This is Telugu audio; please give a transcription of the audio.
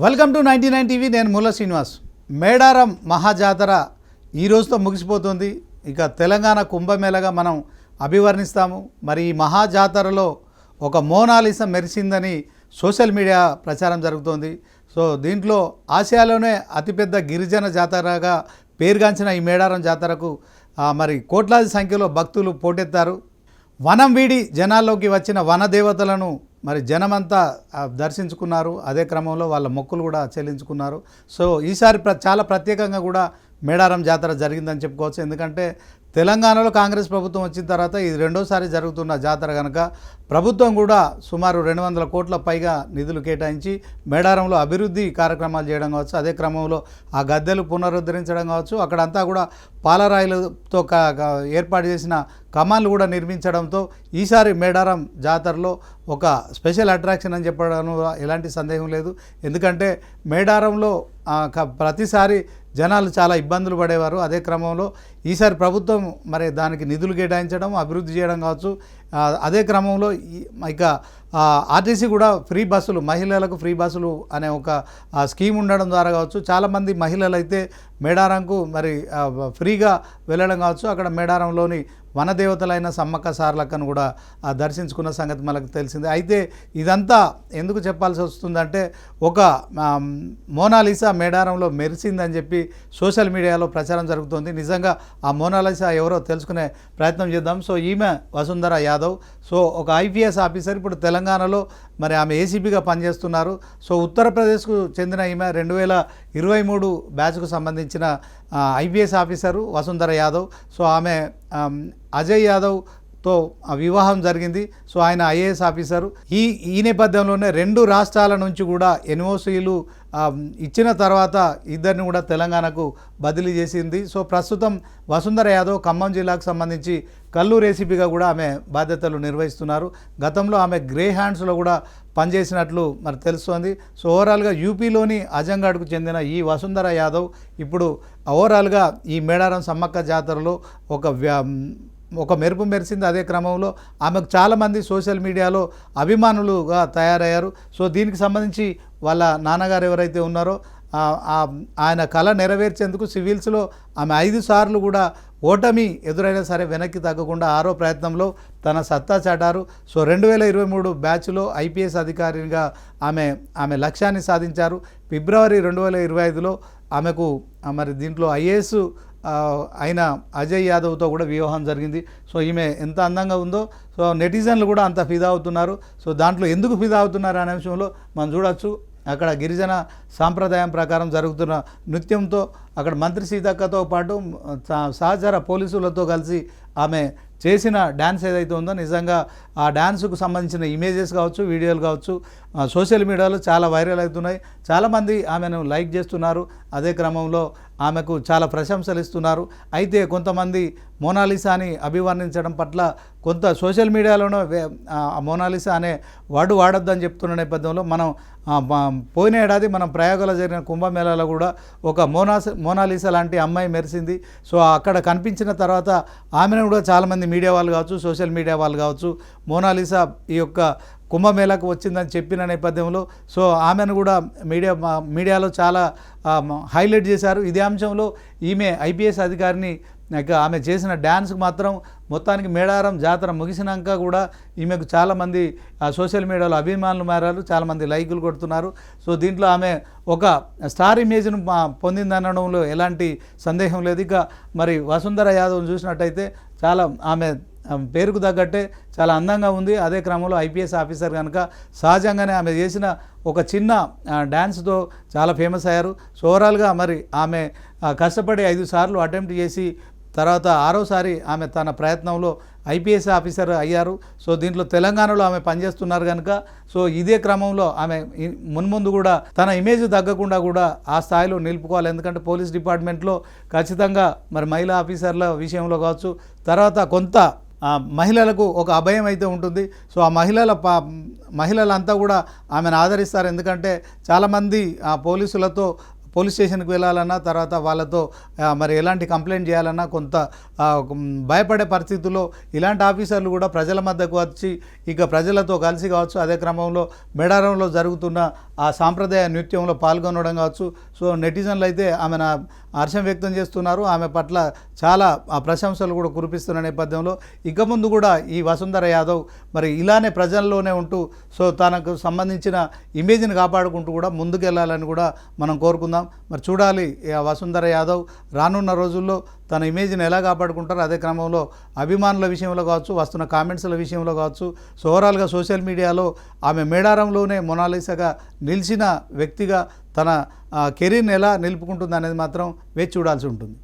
Welcome to 99 TV. నేను ముల్ల శ్రీనివాస్. మేడారం మహాజాతర ఈ రోజుతో ముగిసిపోతుంది. ఇక తెలంగాణ కుంభమేళగా మనం అభివర్ణిస్తాము. మరి ఈ మహాజాతరలో ఒక మోనాలిసా మెరిసిందని సోషల్ మీడియా ప్రచారం జరుగుతోంది. సో దీంట్లో ఆసియాలోనే అతిపెద్ద గిరిజన జాతరగా పేరుగాంచిన ఈ మేడారం జాతరకు మరి కోట్లాది సంఖ్యలో భక్తులు పోటెత్తారు. వనం వీడి జనాల్లోకి వచ్చిన వనదేవతలను మరి జనమంతా దర్శించుకున్నారు. అదే క్రమంలో వాళ్ళ మొక్కులు కూడా చెల్లించుకున్నారు. సో ఈసారి చాలా ప్రత్యేకంగా కూడా మేడారం జాతర జరిగిందని చెప్పుకోవచ్చు. ఎందుకంటే తెలంగాణలో కాంగ్రెస్ ప్రభుత్వం వచ్చిన తర్వాత ఇది రెండోసారి జరుగుతున్న జాతర కనుక ప్రభుత్వం కూడా సుమారు 200 కోట్ల పైగా నిధులు కేటాయించి మేడారంలో అభివృద్ధి కార్యక్రమాలు చేయడం కావచ్చు, అదే క్రమంలో ఆ గద్దెలు పునరుద్ధరించడం కావచ్చు, అక్కడంతా కూడా పాలరాయిలతో ఏర్పాటు చేసిన కమాన్లు కూడా నిర్మించడంతో ఈసారి మేడారం జాతరలో ఒక స్పెషల్ అట్రాక్షన్ అని చెప్పడంలో ఎలాంటి సందేహం లేదు. ఎందుకంటే మేడారంలో ప్రతిసారి జనాలు చాలా ఇబ్బందులు పడేవారు. అదే క్రమంలో ఈసారి ప్రభుత్వం మరి దానికి నిధులు కేటాయించడం, అభివృద్ధి చేయడం కావచ్చు, అదే క్రమంలో ఇక ఆర్టీసీ కూడా ఫ్రీ బస్సులు, మహిళలకు ఫ్రీ బస్సులు అనే ఒక స్కీమ్ ఉండడం ద్వారా కావచ్చు, చాలామంది మహిళలు అయితే మేడారంకు మరి ఫ్రీగా వెళ్ళడం కావచ్చు, అక్కడ మేడారంలోని వనదేవతలైన సమ్మక్క సారలక్కను కూడా దర్శించుకున్న సంగతి మనకు తెలిసిందే. అయితే ఇదంతా ఎందుకు చెప్పాల్సి వస్తుందంటే ఒక మోనాలిసా మేడారంలో మెరిసిందని చెప్పి సోషల్ మీడియాలో ప్రచారం జరుగుతుంది. నిజంగా ఆ మోనాలిసా ఎవరో తెలుసుకునే ప్రయత్నం చేద్దాం. సో ఈమె వసుంధర యాదవ్. సో ఒక ఐపీఎస్ ఆఫీసర్, ఇప్పుడు తెలంగాణలో మరి ఆమె ఏసీపీగా పనిచేస్తున్నారు. సో ఉత్తరప్రదేశ్కు చెందిన ఈమె 2023 బ్యాచ్కు సంబంధించిన IPS officer Vasundhara Yadav. So ఆమె అజయ్ యాదవ్తో వివాహం జరిగింది. సో ఆయన ఐఏఎస్ ఆఫీసరు. ఈ నేపథ్యంలోనే 2 రాష్ట్రాల నుంచి కూడా ఎన్ఓసీలు ఇచ్చిన తర్వాత ఇద్దరిని కూడా తెలంగాణకు బదిలీ చేసింది. సో ప్రస్తుతం వసుంధర యాదవ్ ఖమ్మం జిల్లాకు సంబంధించి కల్లూరు ఏసీపీగా కూడా ఆమె బాధ్యతలు నిర్వహిస్తున్నారు. గతంలో ఆమె గ్రే హ్యాండ్స్లో కూడా పనిచేసినట్లు మరి తెలుస్తోంది. సో ఓవరాల్గా యూపీలోని అజంగాడ్కు చెందిన ఈ వసుంధర యాదవ్ ఇప్పుడు ఓవరాల్గా ఈ మేడారం సమ్మక్క జాతరలో ఒక మెరుపు మెరిసింది. అదే క్రమంలో ఆమెకు చాలామంది సోషల్ మీడియాలో అభిమానులుగా తయారయ్యారు. సో దీనికి సంబంధించి వాళ్ళ నాన్నగారు ఎవరైతే ఉన్నారో ఆయన కళ నెరవేర్చేందుకు సివిల్స్లో ఆమె 5 సార్లు కూడా ఓటమి ఎదురైనా సరే వెనక్కి తగ్గకుండా 6వ ప్రయత్నంలో తన సత్తా చాటారు. సో 2023 బ్యాచ్లో ఐపీఎస్ అధికారిగా ఆమె లక్ష్యాన్ని సాధించారు. ఫిబ్రవరి 2025లో ఆమెకు మరి దీంట్లో ఐఏఎస్ అయిన అజయ్ యాదవ్తో కూడా వివాహం జరిగింది. సో ఈమె ఎంత అందంగా ఉందో సో నెటిజన్లు కూడా అంత ఫిదా అవుతున్నారు. సో దాంట్లో ఎందుకు ఫిదా అవుతున్నారు అనే అంశంలో మనం చూడవచ్చు. అక్కడ గిరిజన సాంప్రదాయం ప్రకారం జరుగుతున్న నృత్యంతో అక్కడ మంత్రి సీతక్కతో పాటు సహచర పోలీసులతో కలిసి ఆమె చేసిన డ్యాన్స్ ఏదైతే ఉందో నిజంగా ఆ డ్యాన్స్కు సంబంధించిన ఇమేజెస్ కావచ్చు, వీడియోలు కావచ్చు సోషల్ మీడియాలో చాలా వైరల్ అవుతున్నాయి. చాలామంది ఆమెను లైక్ చేస్తున్నారు. అదే క్రమంలో ఆమెకు చాలా ప్రశంసలు ఇస్తున్నారు. అయితే కొంతమంది మోనాలిసాని అభివర్ణించడం పట్ల కొంత సోషల్ మీడియాలోనూ మోనాలిసా అనే వర్డ్ వాడొద్దని చెప్తున్న నేపథ్యంలో మనం పోయిన ఏడాది మనం ప్రయాగలో జరిగిన కుంభమేళాలో కూడా ఒక మోనాలిసా లాంటి అమ్మాయి మెరిసింది. సో అక్కడ కనిపించిన తర్వాత ఆమెను కూడా చాలామంది మీడియా వాళ్ళు కావచ్చు, సోషల్ మీడియా వాళ్ళు కావచ్చు మోనాలిసా ఈ యొక్క కుంభమేళాకు వచ్చిందని చెప్పిన నేపథ్యంలో సో ఆమెను కూడా మీడియాలో చాలా హైలైట్ చేశారు. ఇదే అంశంలో ఈమె ఐపీఎస్ అధికారిని ఆమె చేసిన డ్యాన్స్కి మాత్రం మొత్తానికి మేడారం జాతర ముగిసినాక కూడా ఈమెకు చాలామంది సోషల్ మీడియాలో అభిమానులు మారారు, చాలామంది లైకులు కొడుతున్నారు. సో దీంట్లో ఆమె ఒక స్టార్ ఇమేజ్ను పొందిందనడంలో ఎలాంటి సందేహం లేదు. ఇక మరి వసుంధర యాదవ్ను చూసినట్టయితే చాలా ఆమె పేరుకు తగ్గట్టే చాలా అందంగా ఉంది. అదే క్రమంలో ఐపీఎస్ ఆఫీసర్ కనుక సహజంగానే ఆమె చేసిన ఒక చిన్న డ్యాన్స్తో చాలా ఫేమస్ అయ్యారు. సో ఓవరాల్గా మరి ఆమె కష్టపడి 5 సార్లు అటెంప్ట్ చేసి తర్వాత 6వసారి ఆమె తన ప్రయత్నంలో ఐపీఎస్ ఆఫీసర్ అయ్యారు. సో దీంట్లో తెలంగాణలో ఆమె పనిచేస్తున్నారు కనుక సో ఇదే క్రమంలో ఆమె మున్ముందు కూడా తన ఇమేజ్ తగ్గకుండా కూడా ఆ స్థాయిలో నిలుపుకోవాలి. ఎందుకంటే పోలీస్ డిపార్ట్మెంట్లో ఖచ్చితంగా మరి మహిళా ఆఫీసర్ల విషయంలో కావచ్చు, తర్వాత కొంత మహిళలకు ఒక అభయం అయితే ఉంటుంది. సో ఆ మహిళలంతా కూడా ఆమెను ఆదరిస్తారు. ఎందుకంటే చాలామంది పోలీసులతో పోలీస్ స్టేషన్కి వెళ్ళాలన్నా తర్వాత వాళ్ళతో మరి ఎలాంటి కంప్లైంట్ చేయాలన్నా కొంత భయపడే పరిస్థితుల్లో ఇలాంటి ఆఫీసర్లు కూడా ప్రజల మధ్యకు వచ్చి ఇక ప్రజలతో కలిసి కావచ్చు, అదే క్రమంలో మేడారంలో జరుగుతున్న ఆ సాంప్రదాయ నృత్యంలో పాల్గొనడం కావచ్చు. సో నెటిజన్లు అయితే ఆమెను హర్షం వ్యక్తం చేస్తున్నారు. ఆమె పట్ల చాలా ప్రశంసలు కూడా కురిపిస్తున్న నేపథ్యంలో ఇక ముందు కూడా ఈ వసుంధర యాదవ్ మరి ఇలానే ప్రజల్లోనే ఉంటూ సో తనకు సంబంధించిన ఇమేజ్ని కాపాడుకుంటూ కూడా ముందుకెళ్ళాలని కూడా మనం కోరుకుందాం. మరి చూడాలి ఆ వసుంధర యాదవ్ రానున్న రోజుల్లో తన ఇమేజ్ని ఎలా కాపాడుకుంటారో, అదే క్రమంలో అభిమానుల విషయంలో కావచ్చు, వస్తున్న కామెంట్స్ల విషయంలో కావచ్చు, సో ఓవరాల్గా సోషల్ మీడియాలో ఆమె మేడారంలోనే మొనాలిసాగా నిలిచిన వ్యక్తిగా తన కెరీర్ని ఎలా నిలుపుకుంటుంది అనేది మాత్రం వేచి చూడాల్సి ఉంటుంది.